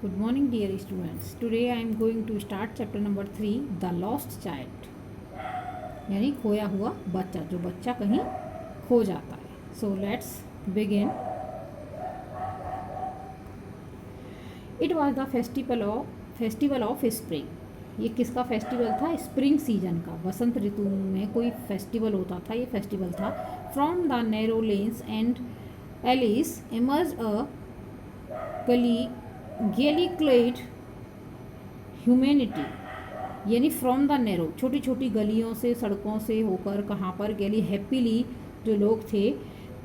Good morning, dear students. Today I am going to start chapter number 3, The Lost Child. यानी खोया हुआ बच्चा, जो बच्चा कहीं खो जाता है. So let's begin. It was the festival of spring. ये किसका फेस्टिवल था? स्प्रिंग सीजन का, बसंत ऋतु में कोई फेस्टिवल होता था. ये फेस्टिवल था. From the narrow lanes and alleys emerged a gaily clad humanity. यानी फ्रॉम द नैरो, छोटी छोटी गलियों से, सड़कों से होकर कहाँ पर गली हैप्पीली जो लोग थे.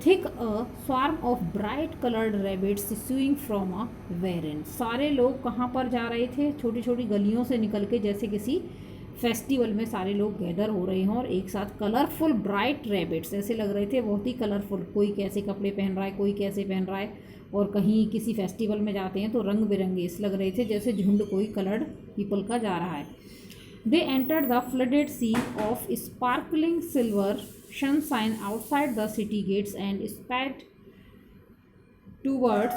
Thick a swarm of bright coloured rabbits issuing from a warren. सारे लोग कहाँ पर जा रहे थे? छोटी छोटी गलियों से निकल के, जैसे किसी फेस्टिवल में सारे लोग गैदर हो रहे हों और एक साथ. कलरफुल ब्राइट रैबिट्स, ऐसे लग रहे थे बहुत ही कलरफुल. कोई कैसे कपड़े पहन रहा है, कोई कैसे पहन रहा है. और कहीं किसी फेस्टिवल में जाते हैं तो रंग बिरंगे इस लग रहे थे, जैसे झुंड कोई कलर्ड पीपल का जा रहा है. They entered the flooded sea of sparkling silver sunshine outside the city gates and sped towards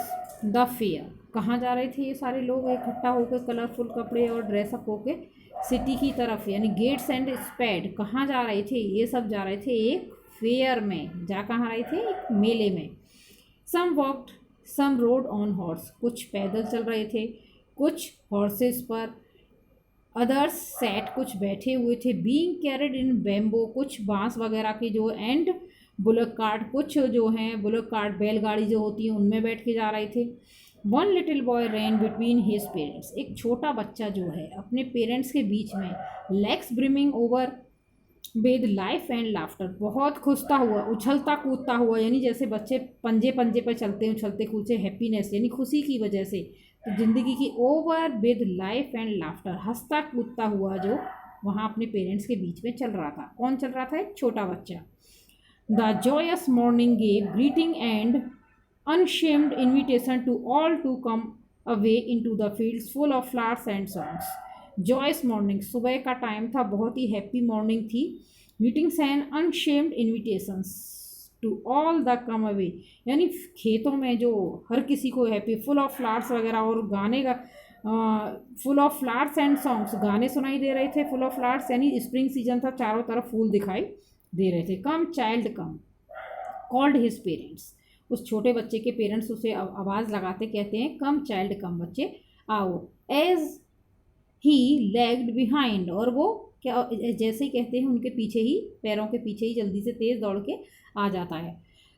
the fair. कहाँ जा रहे थे ये सारे लोग इकट्ठा होकर, कलरफुल कपड़े और ड्रेसअप होके सिटी की तरफ. यानी गेट्स एंड स्पेड, कहाँ जा रहे थे? ये सब जा रहे थे एक फेयर में. जा कहाँ रहे थे? एक मेले में. Some walked, some rode on horse. कुछ पैदल चल रहे थे, कुछ हॉर्सेस पर. अदर्स सेट, कुछ बैठे हुए थे. बीइंग कैरिड इन बैम्बो, कुछ बांस वगैरह के जो. एंड बुलक कार्ट, कुछ जो हैं बुलक कार्ट, बैलगाड़ी जो होती है उनमें बैठ के जा रहे थे. वन लिटिल बॉय रैन बिटवीन हिज पेरेंट्स. एक छोटा बच्चा जो है अपने पेरेंट्स के बीच में. Legs brimming over with life and laughter, बहुत खुशता हुआ, उछलता कूदता हुआ. यानी जैसे बच्चे पंजे पंजे पर चलते हैं, उछलते कूदते, हैप्पीनेस यानी खुशी की वजह से. तो ज़िंदगी की over with life and laughter, हंसता कूदता हुआ जो वहाँ अपने पेरेंट्स के बीच में चल रहा था. कौन चल रहा था? एक छोटा बच्चा. The joyous morning gave greeting and unashamed invitation to all to come away in to the fields full of flowers and songs. Joyous morning, सुबह का टाइम था, बहुत ही हैप्पी मॉर्निंग थी. Meetings and unashamed invitations to all the come away. यानी खेतों में जो हर किसी को हैप्पी, फुल ऑफ फ्लावर्स वगैरह, और गाने का full of flowers and songs, गाने सुनाई दे रहे थे. फुल ऑफ फ्लावर्स यानी स्प्रिंग सीजन था, चारों तरफ फूल दिखाई दे रहे थे. कम चाइल्ड कम कॉल्ड हिज पेरेंट्स. उस छोटे बच्चे के पेरेंट्स उसे आवाज़ लगाते कहते हैं, कम चाइल्ड कम, बच्चे आओ. एज ही लैग्ड बिहाइंड, और वो क्या जैसे ही कहते हैं उनके पीछे ही, पैरों के पीछे ही जल्दी से तेज़ दौड़ के आ जाता है.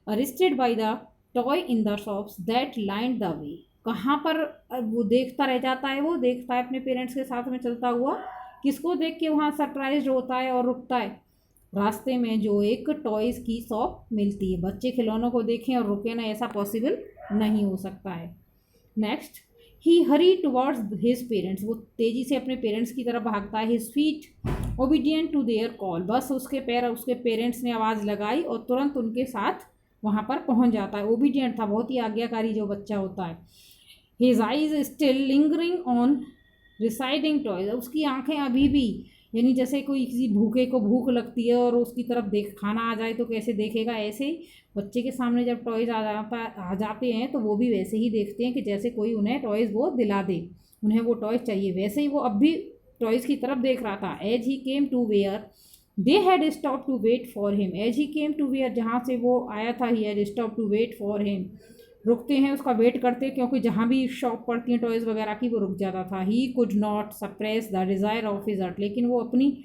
Arrested by the toy in the shops that line the way. कहाँ पर वो देखता रह जाता है, वो देखता है अपने पेरेंट्स के साथ में चलता हुआ. किसको देख के वहाँ सरप्राइज होता है और रुकता है? रास्ते में जो एक टॉयज़ की शॉप मिलती है. बच्चे खिलौनों को देखें और रुके ना, ऐसा पॉसिबल नहीं हो सकता है. Next, he hurried towards his parents. वो तेज़ी से अपने पेरेंट्स की तरफ भागता है. His feet obedient to their call. बस उसके पैर, उसके पेरेंट्स ने आवाज़ लगाई और तुरंत उनके साथ वहाँ पर पहुँच जाता है. ओबीडियंट था, बहुत ही आज्ञाकारी जो बच्चा होता है. His eyes still lingering on residing toys. उसकी आंखें अभी भी, यानी जैसे कोई किसी भूखे को भूख लगती है और उसकी तरफ देख खाना आ जाए तो कैसे देखेगा, ऐसे ही बच्चे के सामने जब टॉयज़ आ जाते हैं तो वो भी वैसे ही देखते हैं कि जैसे कोई उन्हें टॉयज़ वो दिला दे, उन्हें वो टॉयज़ चाहिए. वैसे ही वो अब भी टॉयज़ की तरफ देख रहा था. As he came to where they had stopped to wait for him. As he came to where, जहाँ से वो आया था, he had stopped to wait for him. रुकते हैं, उसका वेट करते हैं, क्योंकि जहाँ भी शॉप पड़ती हैं टॉयज़ वगैरह की, वो रुक जाता था. He could not suppress the desire of his heart. लेकिन वो अपनी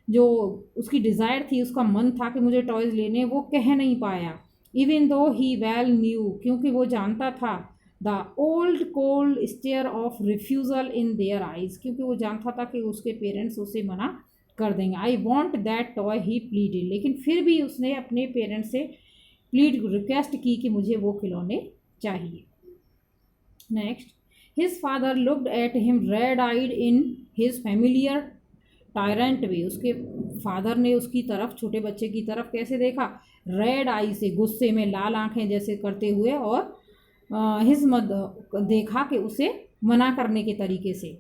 जो उसकी डिज़ायर थी, उसका मन था कि मुझे टॉयज़ लेने, वो कह नहीं पाया. इवन दो ही वेल न्यू, क्योंकि वो जानता था. The old cold stare of refusal in their eyes, क्योंकि वो जानता था कि उसके पेरेंट्स उसे मना कर देंगे. I want that toy, he pleaded. लेकिन फिर भी उसने अपने पेरेंट्स से प्लीड, रिक्वेस्ट की कि मुझे वो खिलौने चाहिए. Next, his father looked at him red eyed in his familiar tyrant way. उसके फादर ने उसकी तरफ, छोटे बच्चे की तरफ कैसे देखा? रेड आई से, गुस्से में, लाल आंखें जैसे करते हुए. और हिज मदर, देखा कि उसे मना करने के तरीके से.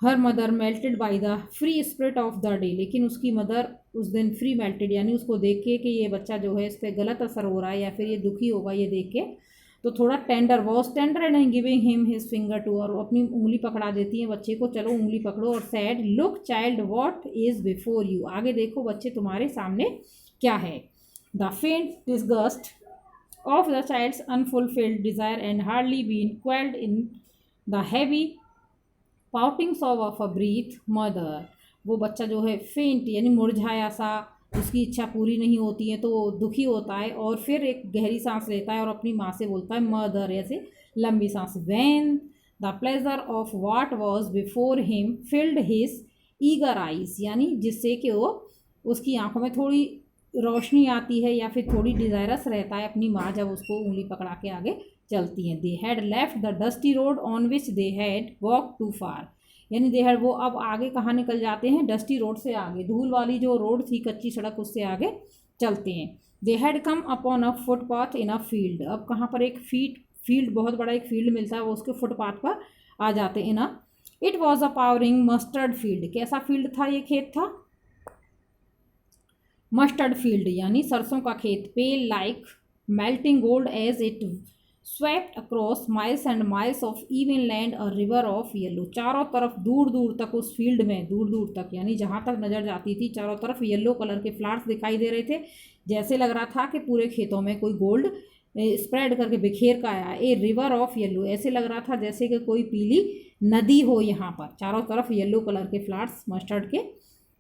Her mother melted by the free spirit of the day. लेकिन उसकी मदर उस दिन फ्री मेल्टेड, यानी उसको देख के कि ये बच्चा जो है इस पर गलत असर हो रहा है या फिर ये दुखी होगा ये देख के, तो थोड़ा tender, was tender and giving him his finger to, और अपनी उंगली पकड़ा देती हैं बच्चे को, चलो उंगली पकड़ो, और sad look child what is before you, आगे देखो बच्चे तुम्हारे सामने क्या है। द फेंट disgust of the child's unfulfilled desire and hardly been quelled in the heavy poutings of a breath mother, वो बच्चा जो है फेंट यानी मुरझाया सा, उसकी इच्छा पूरी नहीं होती है तो वो दुखी होता है, और फिर एक गहरी सांस लेता है और अपनी माँ से बोलता है मदर, ऐसे लंबी सांस। When the pleasure of what was before him field his eager eyes, यानी जिससे कि वो उसकी आंखों में थोड़ी रोशनी आती है या फिर थोड़ी डिज़ायरस रहता है अपनी माँ जब उसको उंगली पकड़ा के आगे चलती हैं। They had left the dusty road on which they had walk too far, यानी दे हैड, वो अब आगे कहाँ निकल जाते हैं, डस्टी रोड से आगे, धूल वाली जो रोड थी कच्ची सड़क उससे आगे चलते हैं। They had come upon a footpath in a field, अब कहाँ पर एक फील्ड बहुत बड़ा एक फील्ड मिलता है, वो उसके फुटपाथ पर आ जाते हैं ना। It was a powering mustard field, कैसा फील्ड था, ये खेत था मस्टर्ड फील्ड यानी सरसों का खेत। Pale like melting gold as it swept across miles and miles of even land a river of yellow, चारों तरफ दूर दूर तक उस फील्ड में, दूर दूर तक यानी जहाँ तक नज़र जाती थी चारों तरफ येलो कलर के फ्लावर्स दिखाई दे रहे थे, जैसे लग रहा था कि पूरे खेतों में कोई गोल्ड स्प्रेड करके बिखेर का आया। ए रिवर ऑफ येलो, ऐसे लग रहा था जैसे कि कोई पीली नदी हो, यहाँ पर चारों तरफ येलो कलर के फ्लावर्स मस्टर्ड के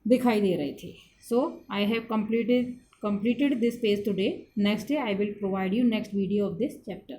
दिखाई दे रहे थे। So I have completed this page today. Next day I will provide you next video of this chapter.